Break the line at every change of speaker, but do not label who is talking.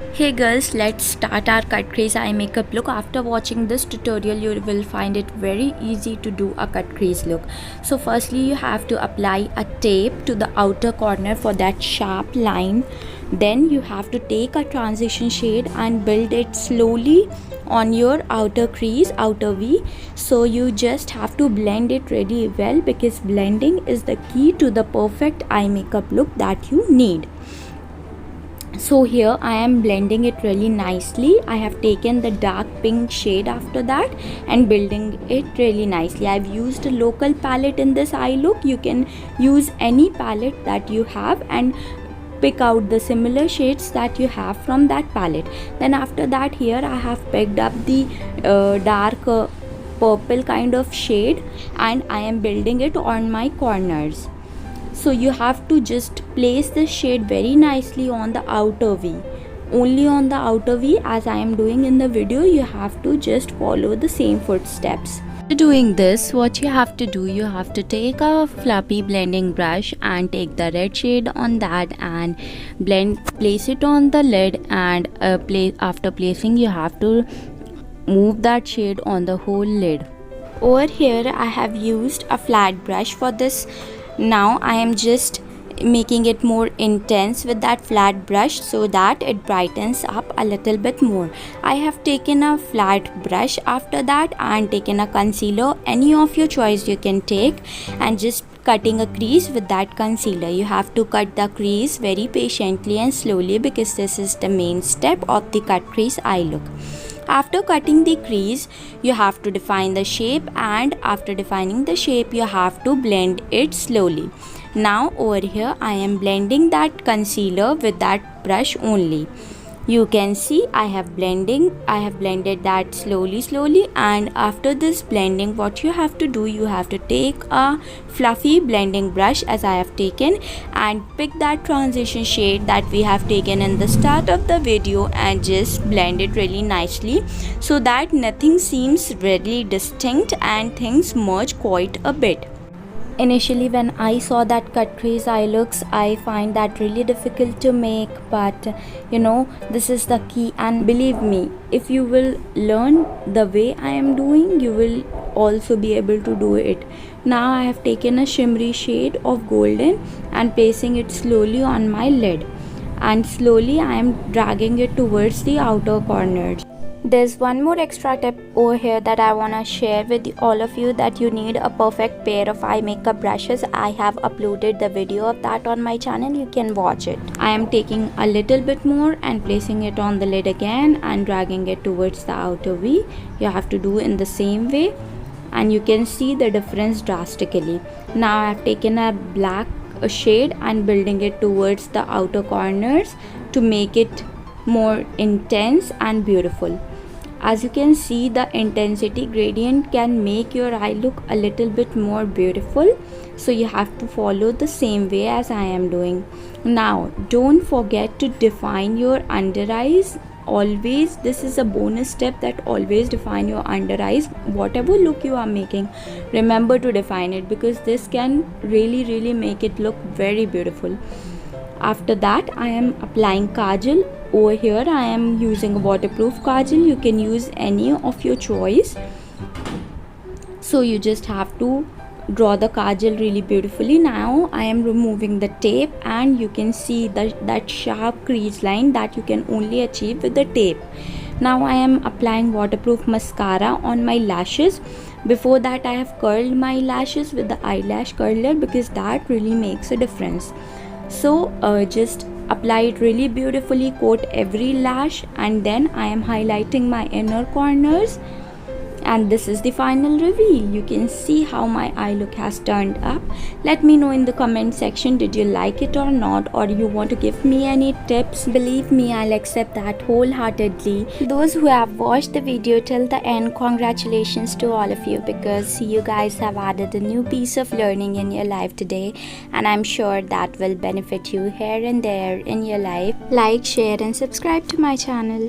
Hey girls, let's start our cut crease eye makeup look. After watching this tutorial, you will find it very easy to do a cut crease look. So firstly, you have to apply a tape to the outer corner for that sharp line. Then you have to take a transition shade and build it slowly on your outer crease, outer V. So you just have to blend it really well, because blending is the key to the perfect eye makeup look that you need. So here I am blending it really nicely. I have taken the dark pink shade after that and building it really nicely. I've used a local palette in this eye look. You can use any palette that you have and pick out the similar shades that you have from that palette. Then after that, here I have picked up the dark purple kind of shade and I am building it on my corners. So you have to just place this shade very nicely on the outer V. Only on the outer V, as I am doing in the video. You have to just follow the same footsteps. Doing this, what you have to do, you have to take a fluffy blending brush and take the red shade on that and place it on the lid, and after placing, you have to move that shade on the whole lid. Over here I have used a flat brush for this. Now I am just making it more intense with that flat brush so that it brightens up a little bit more. I have taken a flat brush after that and taken a concealer, any of your choice you can take, and just cutting a crease with that concealer. You have to cut the crease very patiently and slowly, because this is the main step of the cut crease eye look. After cutting the crease, you have to define the shape, and after defining the shape, you have to blend it slowly. Now over here I am blending that concealer with that brush only. You can see I have blended that slowly, and after this blending, what you have to do, you have to take a fluffy blending brush as I have taken and pick that transition shade that we have taken in the start of the video and just blend it really nicely so that nothing seems really distinct and things merge quite a bit. Initially, when I saw that cut crease eye looks, I find that really difficult to make, but this is the key, and believe me, if you will learn the way I am doing, you will also be able to do it. Now I have taken a shimmery shade of golden and placing it slowly on my lid, and slowly I am dragging it towards the outer corners. There's one more extra tip over here that I want to share with all of you, that you need a perfect pair of eye makeup brushes. I have uploaded the video of that on my channel. You can watch it. I am taking a little bit more and placing it on the lid again and dragging it towards the outer V. You have to do in the same way, and you can see the difference drastically. Now I have taken a black shade and building it towards the outer corners to make it more intense and beautiful. As you can see, the intensity gradient can make your eye look a little bit more beautiful, so you have to follow the same way as I am doing. Now don't forget to define your under eyes. Always, this is a bonus step, that always define your under eyes. Whatever look you are making, remember to define it, because this can really make it look very beautiful. After that, I am applying kajal. Over here I am using a waterproof kajal. You can use any of your choice. So you just have to draw the kajal really beautifully. Now I am removing the tape, and you can see that sharp crease line that you can only achieve with the tape. Now I am applying waterproof mascara on my lashes. Before that, I have curled my lashes with the eyelash curler, because that really makes a difference. So just apply it really beautifully, coat every lash, and then I am highlighting my inner corners, and this is the final reveal. You can see how my eye look has turned up. Let me know in the comment section, did you like it or not, or you want to give me any tips? Believe me, I'll accept that wholeheartedly. Those who have watched the video till the end, congratulations to all of you, because you guys have added a new piece of learning in your life today, and I'm sure that will benefit you here and there in your life. Like, share and subscribe to my channel.